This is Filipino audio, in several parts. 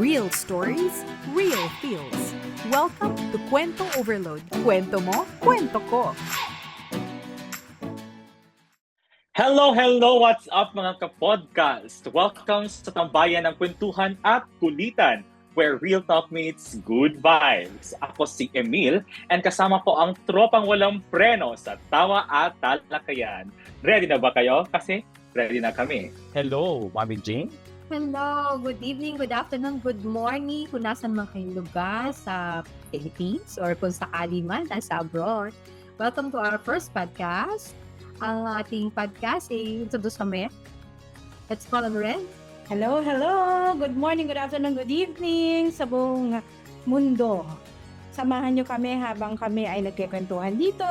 Real stories, real feels. Welcome to Kwento Overload. Kwento mo, kwento ko. Hello! What's up mga kapodcast? Welcome sa tambayan ng kwentuhan at kulitan where real talk meets good vibes. Ako si Emil and kasama ko ang tropang walang preno sa tawa at talakayan. Ready na ba kayo? Kasi ready na kami. Hello, Mami Jane. Hello, good evening, good afternoon, good morning kung nasan man kayong lugar sa Philippines or kung sakali man nasa abroad. Welcome to our first podcast. Ang ating podcast ay introduce kami. Let's call on Ren. Hello! Good morning, good afternoon, good evening sa buong mundo. Samahan nyo kami habang kami ay nagkikwentuhan dito.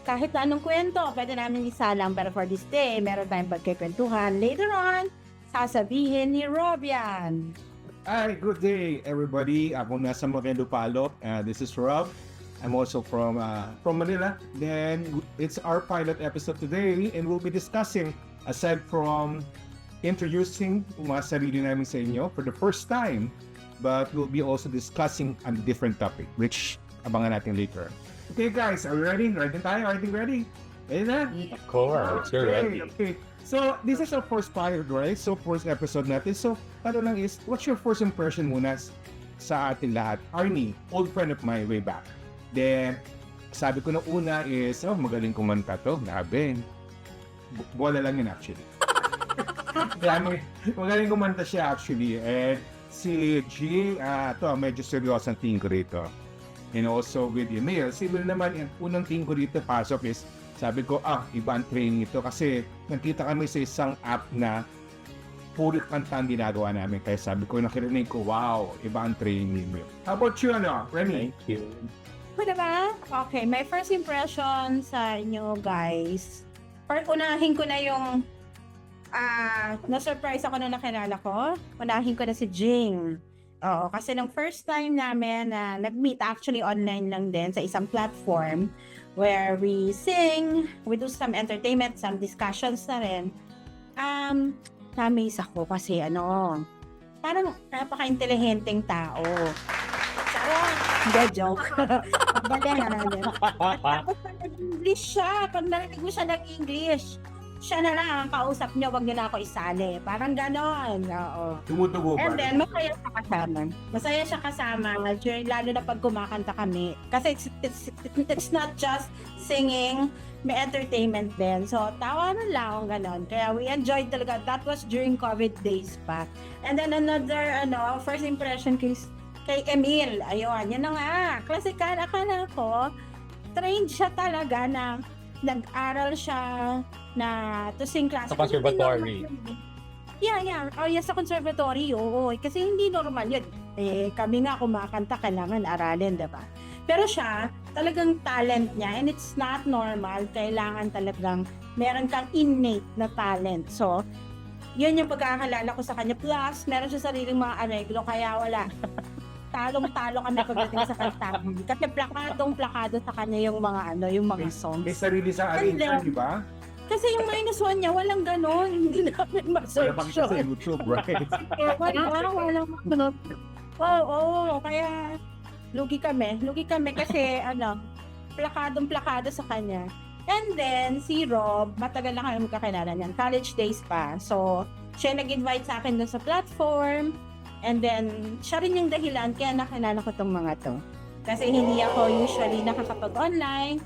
Kahit na anong kwento, pwede namin isalang. Pero for this day, meron tayong pagkikwentuhan. Later on, sasabihin ni Rob yan. Hi, good day everybody. Ako nasa Moreno Palo. This is Rob. I'm also from Manila. Then it's our pilot episode today and we'll be discussing, aside from introducing mga sarili namin sa inyo for the first time, but we'll be also discussing a different topic which abangan natin later. Okay guys, are we ready? Ready tayo? Are you ready? Ready na? Of course, you're ready. Okay. So, this is our first pilot, right? So, first episode natin. So, ano lang is, what's your first impression muna sa atin lahat? Arnie, old friend of mine way back. Then, sabi ko na una is, magaling kumanta to. Grabe. Bola lang yun actually. Magaling kumanta siya actually. And si G, medyo seryosang tingin ko rito. And also with Emil. Si Emil naman, yung unang tingin ko rito pasok is, sabi ko, iba ang training ito kasi nakita kami sa isang app na puro kanta ang ginagawa namin. Kaya sabi ko, nakirinig ko, wow, iba ang training mo. How about you, Remy? Thank you. Ano ba? Okay, my first impression sa inyo guys. Unahin ko na yung na-surprise ako nung nakilala ko. Unahin ko na si Jing. Oo, kasi nung first time namin na nag-meet, actually online lang din sa isang platform where we sing, we do some entertainment, some discussions na rin. Na-amaze ako kasi parang napaka-intelihenteng tao. Charot! Hindi, joke. Tapos pag nag-English siya, pag narinig mo siya nag-English, siya na lang ang kausap niya, wag niyo na ako isali. Parang ganon. Oo. Tumutugo ba? And then, masaya siya kasama. Masaya siya kasama, lalo na pag kumakanta kami. Kasi it's not just singing, may entertainment din. So, tawanan lang, ganon. Kaya we enjoyed talaga. That was during COVID days pa. And then another, first impression kay Emil. Ayun, yan na nga. Klasikal, akala ko, trained siya talaga na nag-aral siya na to sing class. Sa conservatory. Yeah. Oh, yes, sa conservatory. Oo. Kasi hindi normal yun. Kami nga kumakanta, kailangan aralin, diba? Pero siya, talagang talent niya and it's not normal. Kailangan talagang meron kang innate na talent. So, yun yung pagkakakalala ko sa kanya. Plus, meron siya sariling mga areglo, kaya wala. Talong-talo kami pagdating sa kanta. Kasi plakado sa kanya yung mga yung mga songs. May sarili sa arranger, di ba? Kasi yung -1 niya, walang ganon. Hindi namin Wala pang sa ma-search. YouTube, right? Walang ganon. Oo, kaya lugi kami kasi plakado sa kanya. And then, si Rob, matagal na kami magkakilala niyan. College days pa. So, siya nag-invite sa akin dun sa platform. And then, siya rin yung dahilan kaya nakilala ko tong mga to. Kasi hindi ako usually nakakapag-online.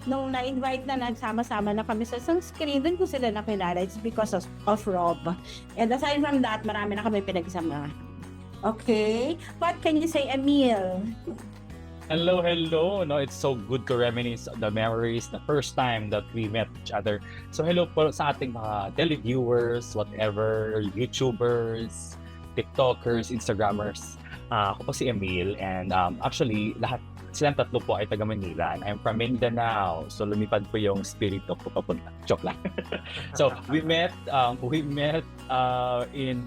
Nung na-invite na, nagsama-sama na kami sa isang screen, dun ko sila nakilala. It's because of Rob. And aside from that, marami na kami pinagsama. Okay? What can you say, Emil? Hello. No, it's so good to reminisce the memories the first time that we met each other. So hello po sa ating mga televiewers, whatever, YouTubers, TikTokers, Instagrammers. Ako po si Emil and actually lahat silang tatlo po ay taga Manila and I'm from Mindanao. So lumipad po yung spirito ko papunta. Joke lang. So we met in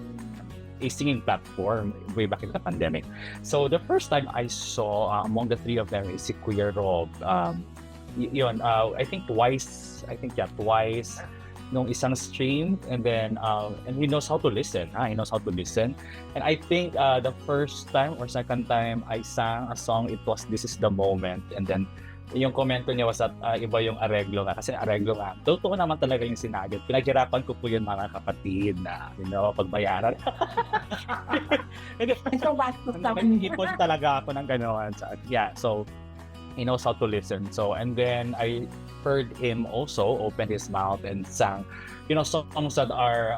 a singing platform way back in the pandemic. So the first time I saw among the three of them is si Kuya Rob. I think twice nung isang stream, and then and he knows how to listen. He knows how to listen. And I think the first time or second time I sang a song, it was This Is the Moment. And then yung komento niya was that iba yung areglo nga. Kasi areglo nga, totoo naman talaga yung sinagit. Pinaghirapan ko po yun mga kapatid na, pagbayaran. So, bastos naman. Nag-ipon talaga ako ng gano'n. So, he knows how to listen. So, and then I heard him also open his mouth and sang, songs that are,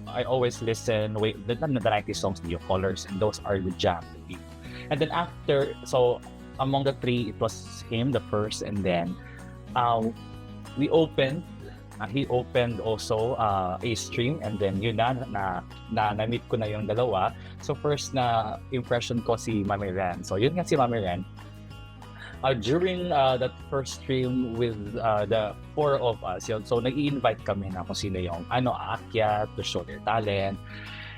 I always listen, the 90s songs, New Colors, and those are the jam to me. And then after, so, among the three, it was him, the first, and then we opened, he opened also a stream, and then yun na-meet ko na yung dalawa. So first na impression ko si Mami Ren. So yun nga si Mami Ren. During that first stream with the four of us, so nag-i-invite kami na kung sino yung aakyat to show their talent.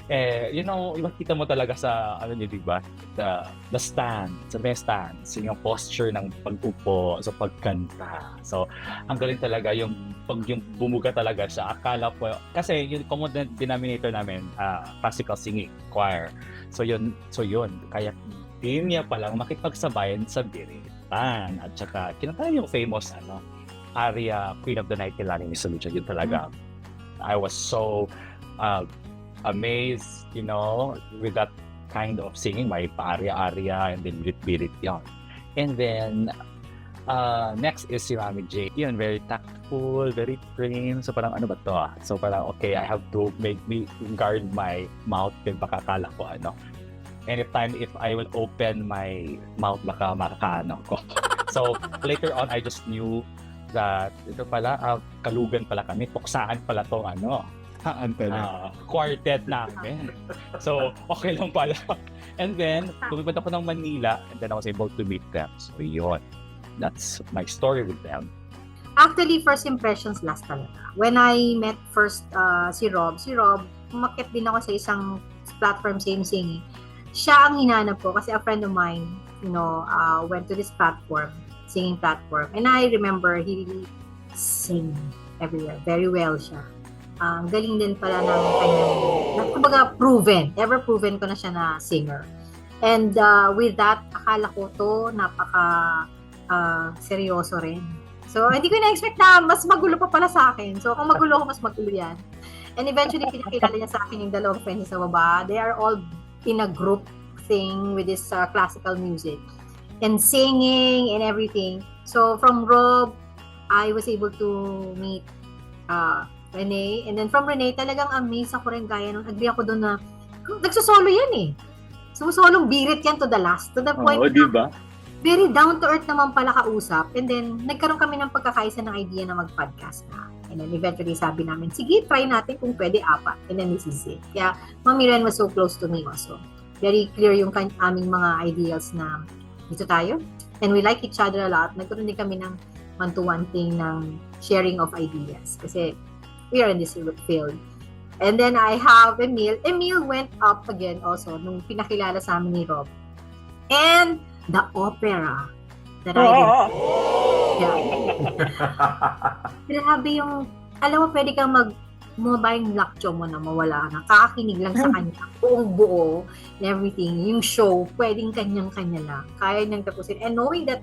Makita mo talaga sa, di ba? The stand, sa may stands, yung posture ng pag-upo, sa pagkanta. So, ang galing talaga yung bumuga talaga siya. Akala ko, kasi yung common denominator namin, classical singing, choir. So yun, kaya din niya palang makipagsabayan sa biritan. At saka, kinanta yung famous, aria, Queen of the Night nila ni Miss Lucia. Yun talaga. I was so, amazed, with that kind of singing, may pa-aria-aria and then birit-birit yun. And then, next is si Mami J. Yun, very tactful, very prim. So parang ano ba to? So parang, okay, I have to make me guard my mouth kasi baka kala ko anytime if I will open my mouth, baka makakaano ko. So later on, I just knew that ito pala, kalugan pala kami, puksaan pala to, quartet namin. So, okay lang pala. And then, lumipat ako ng Manila and then I was able to meet them. So, yun. That's my story with them. Actually, first impressions last talaga. When I met first si Rob, umakyat din ako sa isang platform, same singing. Siya ang hinanap ko kasi a friend of mine, went to this platform, singing platform. And I remember he really sing everywhere. Very well siya. Galing din pala ng kanyang, kumbaga ever proven ko na siya na singer. And with that, akala ko to seryoso rin. So, hindi ko na-expect na mas magulo pa pala sa akin. So, kung magulo ako, mas magulo yan. And eventually, pinakilala niya sa akin yung dalawang friends sa baba. They are all in a group thing with this classical music. And singing and everything. So, from Rob, I was able to meet Renee. And then from Renee, talagang amazed ako rin gaya nung agree ako doon na nagsusolo yan eh. Sumusolong birit yan to the last. To the point diba? Very down to earth naman pala kausap. And then, nagkaroon kami ng pagkakaisa ng idea na mag-podcast na. And then eventually sabi namin, sige, try natin kung pwede 4. And then this is it. Kaya, Mami Ren was so close to me also. Very clear yung aming mga ideals na dito tayo. And we like each other a lot. Nagkaroon din kami ng one-to-one thing ng sharing of ideas. Kasi, we are in this field. And then I have Emil. Emil went up again also nung pinakilala sa amin ni Rob. And the opera that I did. Yeah. Grabe yung, alam mo, pwede kang bumaba yung lakcho mo na mawala na. Kakakinig lang sa kanya. Buong buo and everything. Yung show, pwedeng kanyang-kanya lang. Kaya niyang tapusin. And knowing that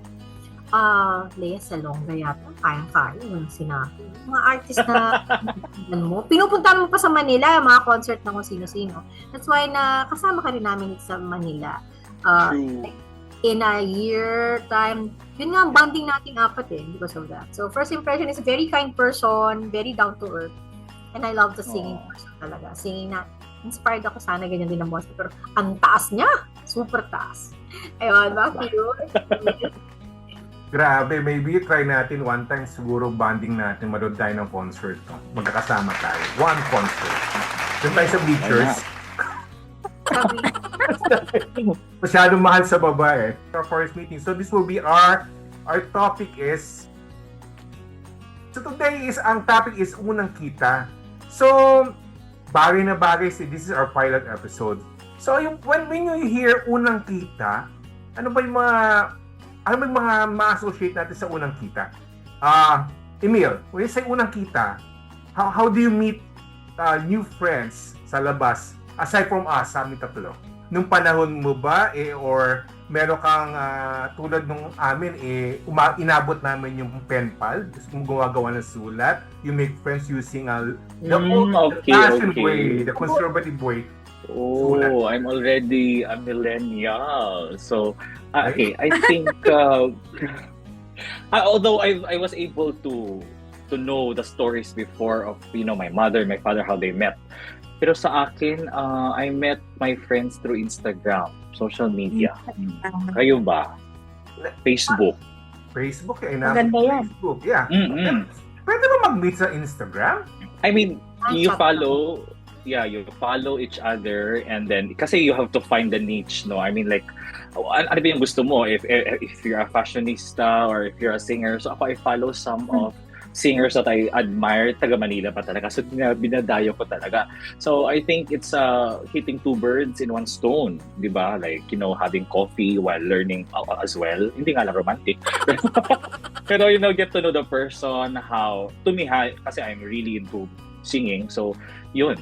Lea Salonga yata, kayang-kaya yung sinabi. Mga artist na pinupunta mo pa sa Manila, mga concert na kung sino-sino. That's why na kasama ka rin namin sa Manila. In a year time, yun nga ang bonding nating 4 because of that. So first impression is a very kind person, very down to earth. And I love the singing person talaga. Singing na, inspired ako sana ganyan din ang boss. Pero ang taas niya, super taas. Ayun, bakit yun? Grabe, maybe try natin one time siguro bonding natin, manood tayo ng concert. No? Magkakasama tayo. One concert. Doon tayo sa bleachers. Masyadong mahal sa baba Our first meeting. So this will be our topic is, so today is, ang topic is unang kita. So, bagay na bagay, this is our pilot episode. So, when you hear unang kita, ano ba yung mga ma-associate natin sa unang kita? Emil, when you say unang kita, how do you meet new friends sa labas aside from us sa aming tatlo? Nung panahon mo ba or meron kang tulad nung amin inabot namin yung pen pal, kung gumagawa ng sulat, you make friends using the old-fashioned way, the conservative way. Oh, I'm already a millennial. So, okay, I think although I was able to know the stories before of my mother, my father, how they met. Pero sa akin, I met my friends through Instagram, social media. Kayo ba? Facebook. Facebook, Maganda yan. Facebook, yeah. Pwede ba mag-meet sa Instagram? I mean, you follow each other, and then kasi you have to find the niche, no? I mean, like, ano ba yung gusto mo? If you're a fashionista or if you're a singer, so ako I follow some of singers that I admire, taga Manila pa talaga. So, binadayo ko talaga. So, I think it's hitting two birds in one stone, di ba? Like, having coffee while learning as well. Hindi nga lang romantic. Pero, get to know the person, how, to me, kasi I'm really into singing. So, yun.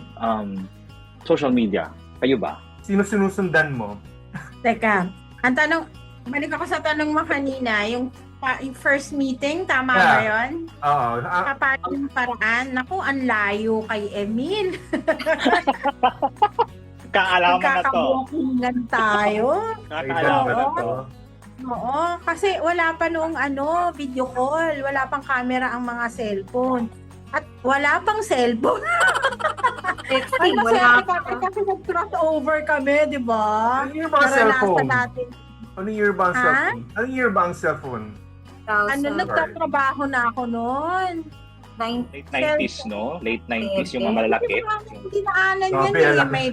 Social media. Kayo ba? Sino sinusundan mo? Teka, ang tanong, balik ako sa tanong mo kanina, yung first meeting, tama ba yun? Oo. Kapag yung paraan, naku, ang layo kay Emil. Kaalaman na to. Magkakabukingan tayo. Kailangan na to. Oo, kasi wala pa noong video call, wala pang camera ang mga cellphone. At wala pang cellphone. Texting, Masaya wala kami kasi nag-crossover kami, di ba? Ano year ba ang cellphone? Natin. Ano year ba ang cellphone? Ano year ba ang cellphone? Nagtatrabaho na ako noon. Late 90s, no? Late 90s yung mga malalaki. Dinaanan yan may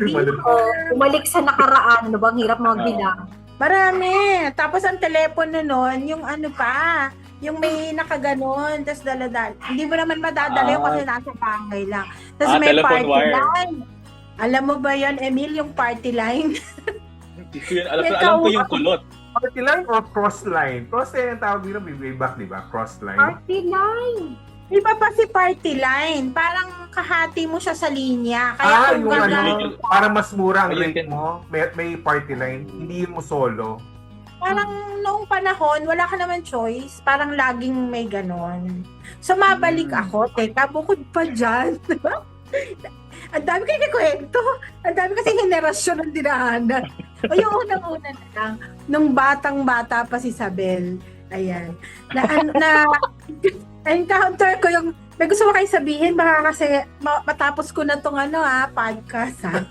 Umalik sa nakaraan, bang hirap magbilang? Marami. Tapos ang telepono noon, yung yung may nakaganon, tapos daladal. Hindi mo naman madadala yung kasi nasa bahay lang. Tapos may telephone party wire. line. Alam mo ba yan, Emil, yung party line? Hindi ko yun. Alam ko yung kulot. Party line or cross line? Cross line ang tawag dito, way back, di ba? Cross line. Party line! Iba pa si party line. Parang kahati mo siya sa linya. Kaya kung para mas mura ang Ayun rate mo, may party line, hindi mo solo. parang noong panahon, wala ka naman choice. Parang laging may ganon. So, mabalik ako. Teka, bukod pa dyan. Ang dami kayo kwento. Ang dami kasi henerasyon ng dinahanan. O yung unang-una na lang, nung batang-bata pa si Isabel, ayan, na-encounter ko yung, may gusto mo kayo sabihin, baka kasi matapos ko na tong podcast, ha?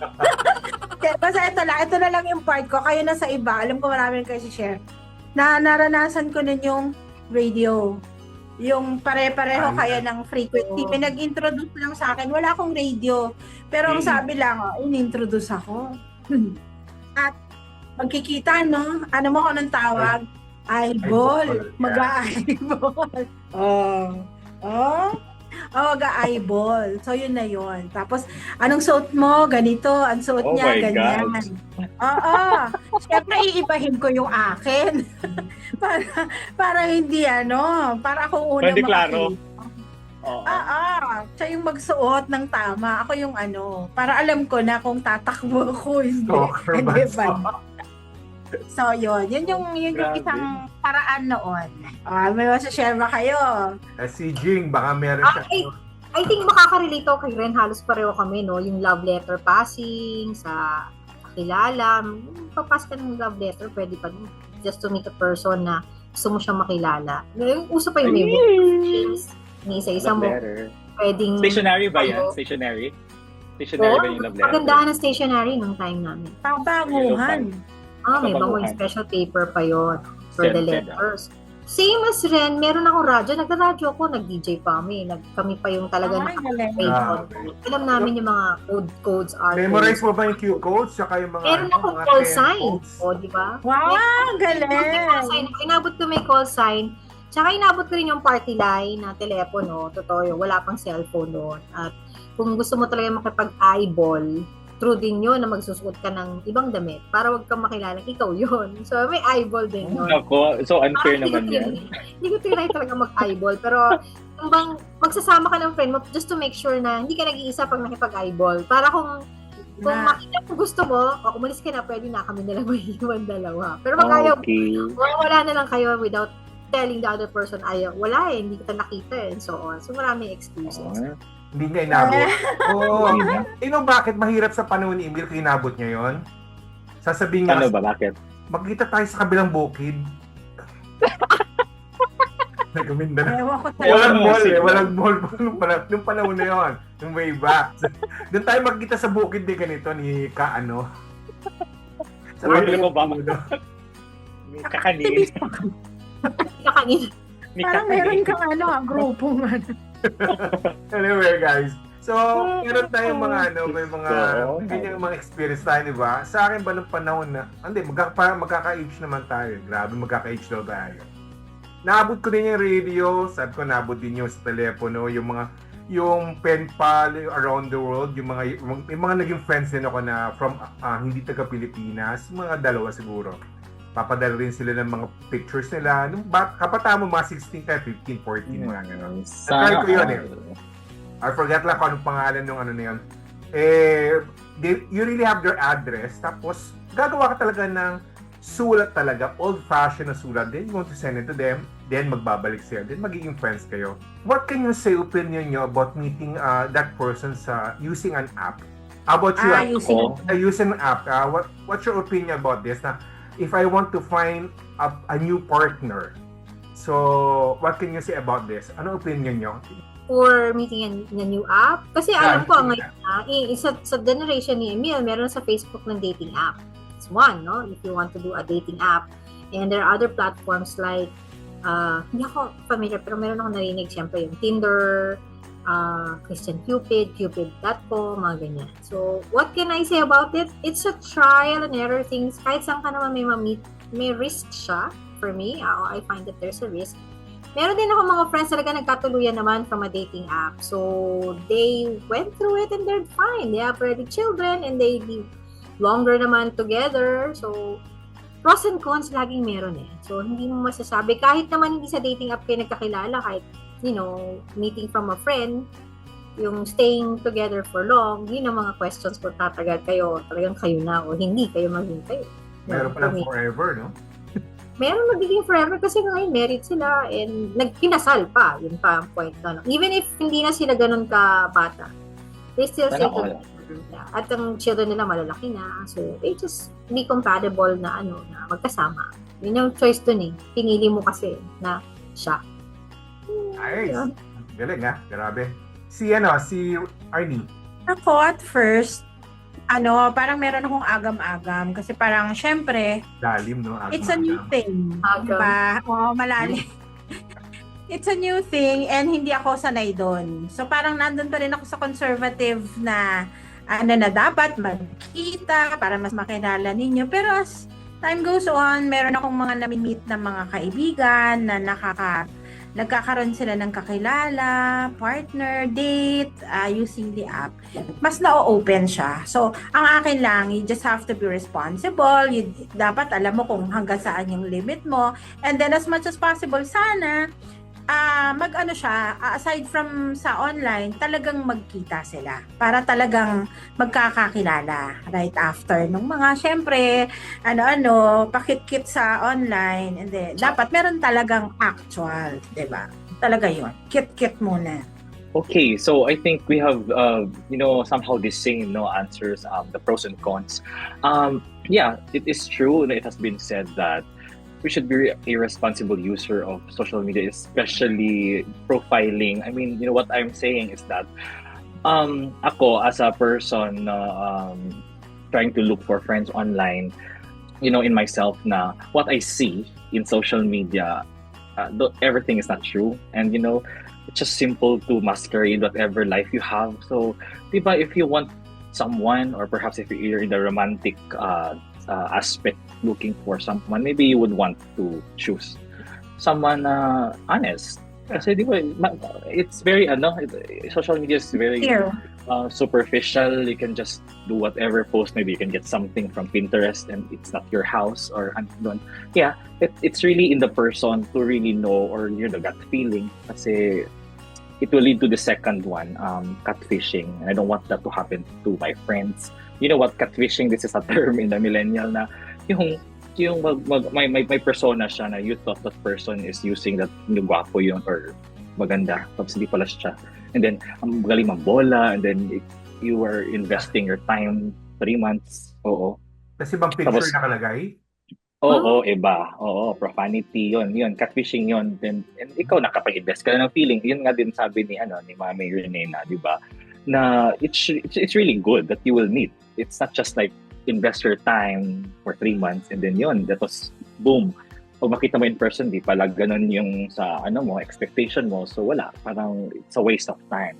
Basta ito na lang yung part ko, kayo na sa iba, alam ko marami kayo si-share. Naranasan ko na yung radio. Yung pare-pareho kaya ng frequency. May nag-introduce lang sa akin. Wala akong radio. Pero ang sabi lang, in-introduce ako. At magkikita, no? Ano mo ako ng tawag? Eyeball. Mag-eyeball. Mag-eyeball. So, yun na yun. Tapos, anong suot mo? Ganito. Ang suot niya, ganyan. Oo. Siyempre, iibahin ko yung akin. para hindi para akong unang Pwede klaro. Siya yung magsuot ng tama. Ako yung para alam ko na kung tatakbo ko, hindi. Hindi ba? So, yun yung isang paraan noon. May masashare ba kayo? Si Jing, baka meron siya. I think makaka-relate ako kay Ren. Halos pareho kami, no? Yung love letter passing, sa kakilala. Papas ka ng love letter, pwede pa din. Just to meet a person na gusto mo siyang makilala. Yung uso pa yung may books. Isa-isa mo. Pwedeng... Stationary ba yan? Stationary? Stationary ba yung love letter? Pagandahan ng stationary nung time namin. Pabanguhan. May bangong special paper pa yon for the letters. Same as Ren, meron akong radyo. Nagda-radyo ako, nag-DJ pa kami. Kami pa yung talaga alam namin yung mga codes are. Memorize mo ba yung Q codes? Saka yung mga meron akong call sign. O, di ba? Wow, galing! Inabot ko may call sign. Tsaka inabot ko rin yung party line na telepono. Totoo yun, wala pang cellphone doon. At kung gusto mo talaga makipag-eyeball, true din yun na magsusuot ka ng ibang damit para wag kang makilala ikaw yun. So, may eyeball din yun. Ako, so unfair naman yan. Hindi ko tinry talaga mag-eyeball. Pero, Yung bang magsasama ka ng friend mo just to make sure na hindi ka nag-iisa pag nakipag-eyeball. Para kung makita mo gusto mo, o umalis ka na, pwede na kami nalang maiiwan dalawa. Pero pag ayaw, Okay. wala na lang kayo without telling the other person, ayaw, wala hindi kita nakita and so on. So maraming excuses. Hindi niya inabot. Oo. Hindi na. Bakit mahirap sa panahon ni Emil kung inabot niya yon? Sasabihin niya, Ano ba? Bakit? magkita tayo sa kabilang bukid. Nagkaminda na. Ewan ko Walang Ayun, mall eh. sige. Walang mall nung panahon na yun. Yung way back. Doon tayo magkita sa bukid din ganito ni Kaano. Sa Uy, kabilang alam mo ba, bukid. May kakanin. Kakanin. May Parang kakanin. meron kang grupong Anyway, guys. So, meron tayong mga may mga So, ganyang mga experience tayo, di ba? Sa akin ba nung panahon na, hindi, magkaka-age naman tayo. Grabe, magkaka-age daw tayo. Naabot ko din yung radio, sabi ko naabot din yung sa telepono, yung pen pal around the world, yung mga naging friends din ako na from hindi taga Pilipinas, mga dalawa siguro. Papadala rin sila ng mga pictures nila. Nung kapata mo, mga 16 ka, 15, 14, mga gano'n. Natry ko yun eh. I forget lang kung anong pangalan nung ano na yun. You really have their address, tapos gagawa ka talaga ng sulat talaga, old-fashioned na sulat. Then you want to send it to them, then magbabalik sila, then magiging friends kayo. What can you say, opinion nyo about meeting that person sa using an app? How about you? Using an app. What's your opinion about this? Na, if I want to find a new partner, so what can you say about this? Ano opinion nyo? For meeting a new app. Kasi alam ko, meeting ngayon, sa generation ni Emil, meron sa Facebook ng dating app. It's one, no? If you want to do a dating app. And there are other platforms like, hindi ako familiar, pero meron ako narinig, siyempre, yung Tinder, Christian Cupid, Cupid.com, mga ganyan. So, what can I say about it? It's a trial and error things. Kahit saan ka naman may risk siya. For me, I find that there's a risk. Meron din ako mga friends talaga nagkatuluyan naman from a dating app. So, they went through it and they're fine. They have already children and they live longer naman together. So, pros and cons laging meron eh. So, hindi mo masasabi. Kahit naman hindi sa dating app kayo nagkakilala, kahit, meeting from a friend, yung staying together for long, yun ang mga questions kung tatagal kayo, talagang kayo na o hindi kayo maging kayo. Meron palang forever, no? Meron magiging forever kasi ngayon married sila and nagkinasal pa. Yun pa ang point na. Even if hindi na sila ganun ka bata, they still say at ang children nila malalaki na. So, they just be compatible na na magkasama. Yun yung choice dun eh. Pinili mo kasi na siya. Nice. Galing ha. Grabe. Si Arnie. Ako at first, parang meron akong agam-agam kasi parang syempre, Lalim, no? it's a new thing. Agam. Diba? Oo, malalim. It's a new thing and hindi ako sanay doon. So parang nandun pa rin ako sa conservative na dapat magkita para mas makilala ninyo. Pero as time goes on, meron akong mga nami-meet na mga kaibigan na nagkakaroon sila ng kakilala, partner, date, using the app. Mas na-open siya. So, ang akin lang, you just have to be responsible. Dapat alam mo kung hanggang saan yung limit mo. And then, as much as possible, sana, aside from sa online, talagang magkita sila. Para talagang magkakakilala right after. Nung mga, syempre, pakit-kit sa online. And then, dapat meron talagang actual, diba? Talaga yun. Kit-kit muna. Okay, so I think we have, somehow the same answers, the pros and cons. Yeah, it is true. It has been said that we should be a responsible user of social media, especially profiling. I mean, what I'm saying is that ako as a person trying to look for friends online, in myself na what I see in social media, everything is not true. And, it's just simple to masquerade whatever life you have. So, diba, if you want someone, or perhaps if you're in the romantic aspect, looking for someone, maybe you would want to choose someone honest. Kasi di ba, it's very social media is very superficial. You can just do whatever post. Maybe you can get something from Pinterest and it's not your house or yeah, it's really in the person to really know, or the gut feeling. Kasi it will lead to the second one, catfishing. And I don't want that to happen to my friends. You know what, catfishing, this is a term in the millennial na may persona siya na you thought that person is using that gwapo yun or maganda, tapos hindi pala siya. And then, ang galing mambola, and then you were investing your time 3 months. Oo. Kasi bang picture Tapos- nakalagay? Oo, iba. Oo, profanity yun. Catfishing yun. Then, and ikaw nakapag-invest ka na ng feeling. Yun nga din sabi ni Mami Renena, di ba? Na it's really good that you will meet. It's not just like invest your time for 3 months and then yun, that was boom. Pag makita mo in person, di pala ganun yung sa expectation mo. So wala, parang it's a waste of time.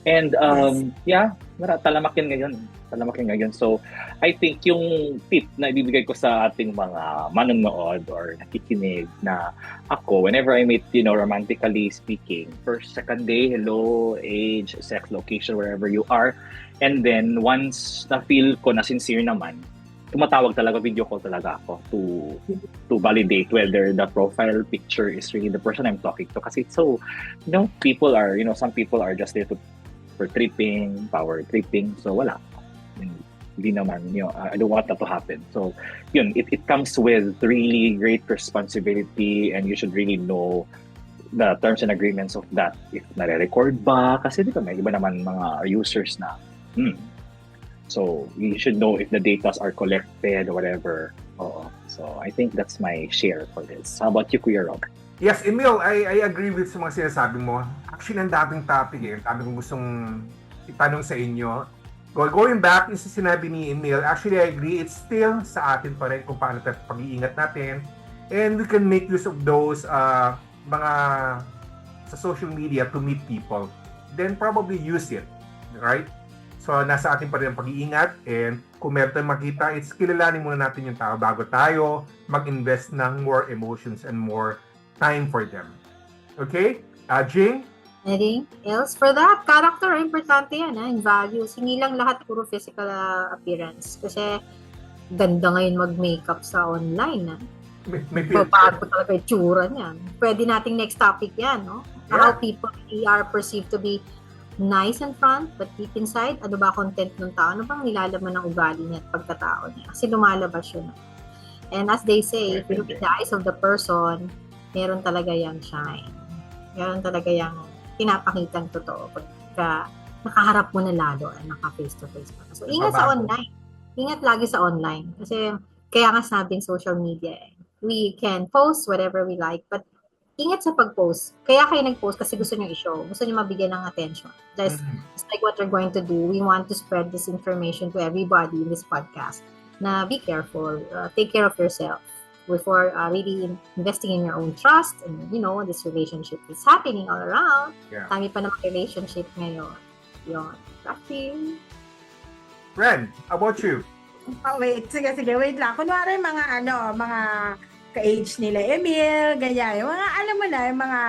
And talamakin ngayon. So I think yung tip na ibibigay ko sa ating mga manonood or nakikinig na ako, whenever I meet, romantically speaking, first, second day, hello, age, sex, location, wherever you are. And then once na feel ko na sincere naman, tumatawag talaga, video call talaga ako to validate whether the profile picture is really the person I'm talking to. Kasi so, people are, some people are just there for tripping, power tripping. So wala. Hindi naman, I don't want that to happen. So, yun, it comes with really great responsibility and you should really know the terms and agreements of that. If nare-record ba? Kasi di ba may iba naman mga users na, So, you should know if the data are collected or whatever. Oo. So, I think that's my share for this. How about you, Kuya Rob? Yes, Emil, I agree with sa mga sinasabi mo. Actually, ang daming topic eh. Ang dami kong gustong itanong sa inyo. Going back, yung sinabi ni Emil, actually, I agree. It's still sa atin pa rin kung paano tayo pag-iingat natin. And we can make use of those mga sa social media to meet people. Then probably use it. Right? So, nasa atin pa rin ang pag-iingat and kung meron tayong makita, it's kilalanin muna natin yung tao bago tayo mag-invest ng more emotions and more time for them. Okay? Jing? Anything else for that? Character, importante yan, yung values. Hindi lang lahat puro physical appearance. Kasi ganda ngayon mag-makeup sa online. May filter. Babago talaga yung tsura niyan. Pwede nating next topic yan, no? Yeah. How people are perceived to be nice in front, but deep inside, ano ba content ng tao? Ano bang nilalaman ng ugali niya at pagkatao niya? Kasi lumalabas yun. And as they say, if you look at the eyes of the person, meron talaga yung shine. Meron talaga yung pinapakitang totoo pagka nakaharap mo na lalo at naka-face-to-face pa. So, ingat sa online. Ingat lagi sa online. Kasi, kaya nga sabing social media we can post whatever we like, but ingat sa pag-post. Kaya kayo nag-post kasi gusto nyo i-show. Gusto nyo mabigyan ng attention. Just like what we're going to do, we want to spread this information to everybody in this podcast. Na be careful. Take care of yourself before really investing in your own trust. And, this relationship is happening all around. Yeah. Dami pa naman relationship ngayon. Yun. Practice. Ren, how about you? Oh, wait. Sige. Wait lang. Kunwari mga ka-age nila Emil, ganyan. Yung mga, alam mo na, yung mga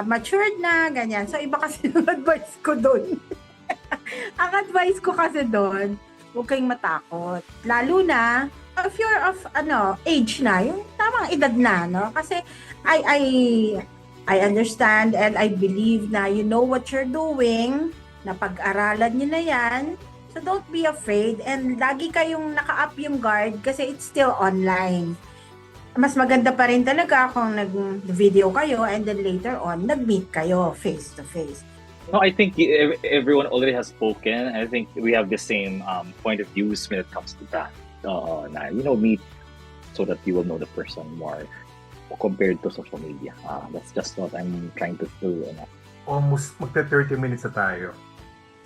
matured na, ganyan. So, iba kasi yung advice ko doon. Ang advice ko kasi doon, huwag kayong matakot. Lalo na, if you're of, age na, yung tamang edad na, no? Kasi, I understand and I believe na you know what you're doing, na pag-aralan nyo na yan. So, don't be afraid and lagi kayong naka-up yung guard kasi it's still online. Mas maganda pa rin talaga kung nag-video kayo and then later on, nag-meet kayo face-to-face. No, I think everyone already has spoken. I think we have the same point of views when it comes to that. Meet so that you will know the person more compared to social media. That's just what I'm trying to do. Almost magta-30 minutes na tayo.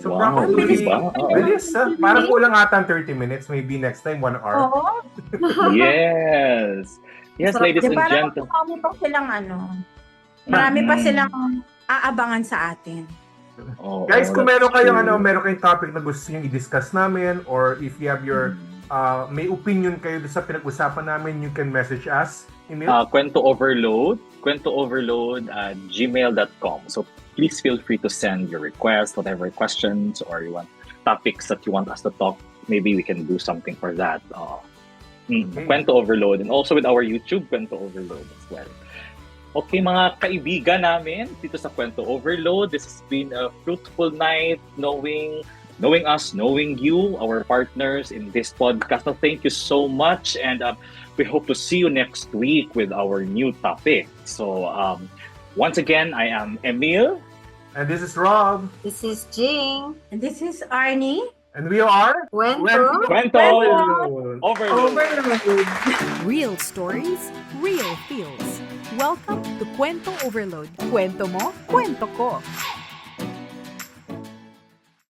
So Wow, probably, diba? bilis. Parang kulang ata 30 minutes. Maybe next time, 1 hour. Oo. Yes. Yes, ladies and gentlemen. Marami pa silang marami pa silang aabangan sa atin. Guys, kung meron kayong topic na gusto niyo i-discuss namin or if you have your may opinion kayo sa pinag-usapan namin, you can message us. Kwento overload at gmail.com. So please feel free to send your requests, whatever questions or you want topics that you want us to talk. Maybe we can do something for that. Kwento Overload, and also with our YouTube Kwento Overload as well. Okay, mga kaibigan namin dito sa Kwento Overload, this has been a fruitful night knowing us, knowing you, our partners in this podcast. So thank you so much, and we hope to see you next week with our new topic. So once again, I am Emil. And this is Rob. This is Jing. And this is Arnie. And we are Kwento. Kwento Overload. Real stories, real feels. Welcome to Kwento Overload. Kwento mo, kwento ko.